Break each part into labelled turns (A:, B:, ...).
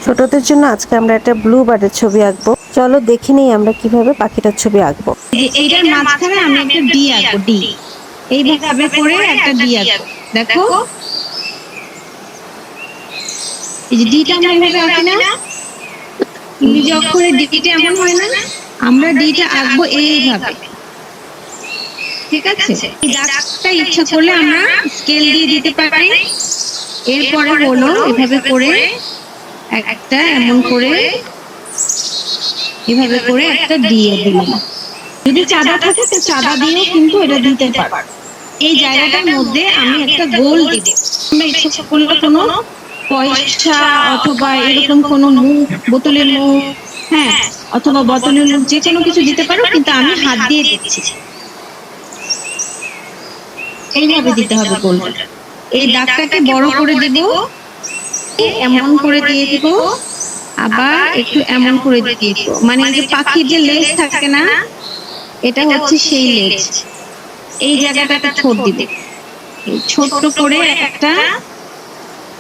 A: ছোটদের জন্য আজকে আমরা একটা ব্লু বার্ডের ছবি আঁকবো। চলো দেখে নেই আমরা কিভাবে পাখিটার ছবি আঁকবো।
B: যে এইটার মাঝখানে আমি একটা ডি আঁকবো, ডি এইভাবে করে একটা ডি আঁকবো। দেখো এই যে ডিটা আমরা এইভাবে আঁকি না, ইংরেজি অক্ষরে ডিটা এমন হয় না, আমরা ডিটা আঁকবো এইভাবে। ঠিক আছে, এই দাগটা ইচ্ছা করলে আমরা স্কেল দিয়ে দিতে পারি। এরপরে হলো এভাবে করে একটা এমন করে এভাবে করে একটা দিয়ে দিলাম। যদি চাঁদা থাকে তো চাঁদা দিয়েও কিন্তু এটা দিতে পারো। এই জায়গাটার মধ্যে আমি একটা গোল দিব। আমরা ইচ্ছা করলে কোনো পয়সা অথবা এরকম কোনো মুখ, বোতলের মুখ, হ্যাঁ, অথবা বোতলের মুখ, যে কোনো কিছু দিতে পারো, কিন্তু আমি হাত দিয়ে দিচ্ছি। এইভাবে দিতে হবে গোলটা। এই দাগটাকে বড় করে দিব, এমন করে দিয়ে দিব, আবার একটু এমন করে দিয়ে দিব। মানে এই যে পাখির যে লেজ থাকে না, এটা হচ্ছে সেই লেজ। এই জায়গাটাতে ঠোঁট দিব, ছোট্ট করে একটা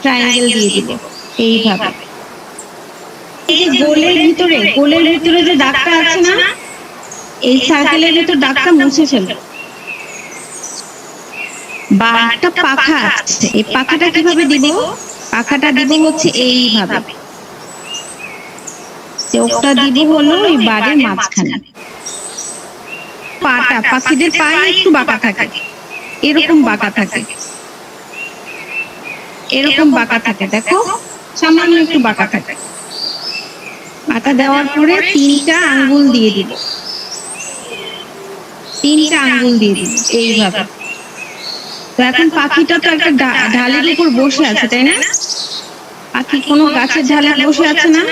B: ট্রায়াঙ্গেল দিয়ে দিব এইভাবে। এই যে গোলের ভিতরে যে দাগটা আছে না, এই সার্কেলের ভিতর দাগটা মুছে ফেলবো। বা একটা পাখা আছে, এই পাখাটা কিভাবে দিব? পাখাটা দিব হচ্ছে এইভাবে, চোখটা দিব হলো এই বাড়ির মাঝখানে। পাটা, পাখিদের পায়ে একটু বাঁকা থাকে, এরকম বাঁকা থাকে, এরকম বাঁকা থাকে। দেখো সামান্য একটু বাঁকা থাকে। পাটা দেওয়ার পরে তিনটা আঙ্গুল দিয়ে দিব, তিনটা আঙ্গুল দিয়ে দিব এইভাবে। তো এখন পাখিটা তো একটা ঢালের উপর বসে আছে, তাই না? পাখি কোনো গাছের ঢালে বসে আছে না,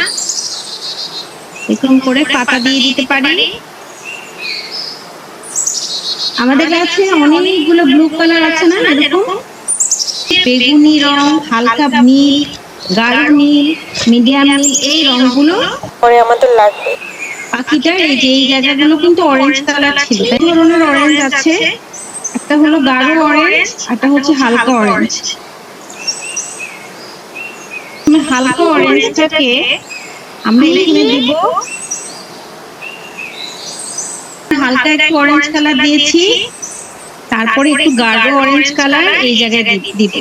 B: এরকম করে পাতা দিয়ে দিতে পারি। আমাদের কাছে অনেকগুলো ব্লু কালার আছে না, এরকম বেগুনি রং, হালকা নীল, গাঢ় নীল, মিডিয়াম নীল, এই রংগুলো
A: পরে আমাদের লাগবে।
B: পাখিটার এই যে এই জায়গাগুলো কিন্তু অরেঞ্জ কালার ছিল। এই ধরনের অরেঞ্জ আছে, একটা হলো গাঢ় অরেঞ্জ, একটা হচ্ছে হালকা অরেঞ্জ। হালকা অরেঞ্জটাকে আমরা এখানে দিব, হালকা একটু অরেঞ্জ কালার দিয়েছি, তারপরে একটু গাঢ় অরেঞ্জ কালার এই জায়গায় দিব।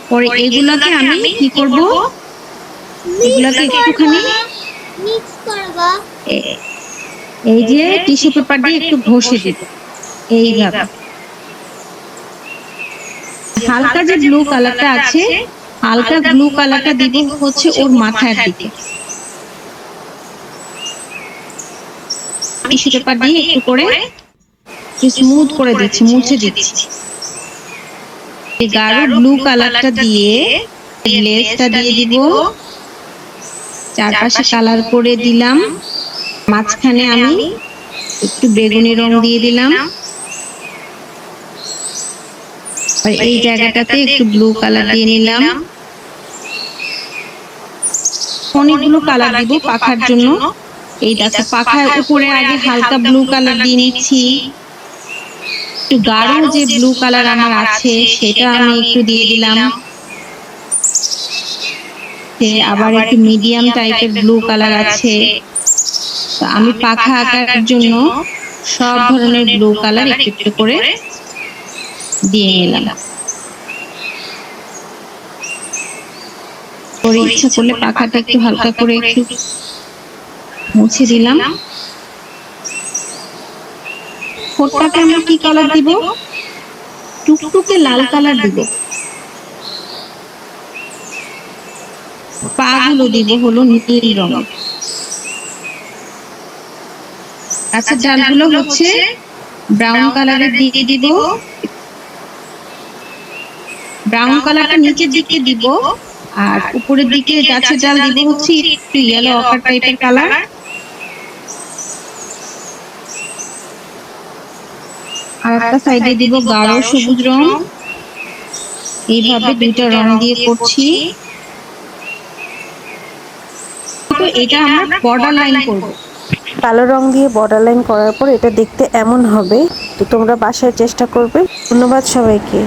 B: পরে এগুলোকে আমি কি করব, এগুলোকে একটুখানি এই যে টিস্যু পেপার দিয়ে একটু ঘষে দিব এইভাবে। হালকা যে ব্লু কালারটা আছে, হালকা ব্লু কালারটা দিব হচ্ছে ওর মাথার দিকে। টিস্যু পেপার দিয়ে একটু করে স্মুথ করে দিচ্ছি, মুছে দিচ্ছি। এই গাঢ় ব্লু কালারটা দিয়ে লেজটা দিয়ে দিব, চারপাশে কালার করে দিলাম, মাঝখানে আমি একটু বেগুনি রং দিয়ে দিলাম, আর এই জায়গাটাতে একটু ব্লু কালার দিয়ে নিলাম। অনেকগুলো কালার দিব পাখার জন্য। এই দেখো পাখার উপরে আগে হালকা ব্লু কালার দিয়ে নিচ্ছি, একটু গাঢ় যে ব্লু কালার আমার আছে সেটা আমি একটু দিয়ে দিলাম, আবার একটু মিডিয়াম টাইপের ব্লু কালার আছে। তো আমি পাখা আঁকার জন্য সব ধরনের ব্লু কালার একটু একটু করে দিয়ে নিলাম। পরে ইচ্ছা করলে পাখাটা একটু হালকা করে একটু মুছে দিলাম। ঠোঁটটাকে আমরা কি কালার দিব? টুকটুকে লাল কালার দিব। পা গুলো দিব হলো নীল রং। আচ্ছা, ডালগুলো হচ্ছে ব্রাউন কালারের দিয়ে দিব। ব্রাউন কালারটা নিচের দিকে দিব, আর উপরের দিকে গাছের ডাল দিব হচ্ছে একটু ইয়েলো অকার টাইপের কালার। আর একটা সাইডে দিব গাঢ় সবুজ রং। এইভাবে দুইটা রং দিয়ে করছি। তো এটা আমরা বর্ডার লাইন করব।
A: কালো রং দিয়ে বর্ডার লাইন করার পর এটা দেখতে এমন হবে। তো তোমরা বাসায় চেষ্টা করবে। ধন্যবাদ সবাইকে।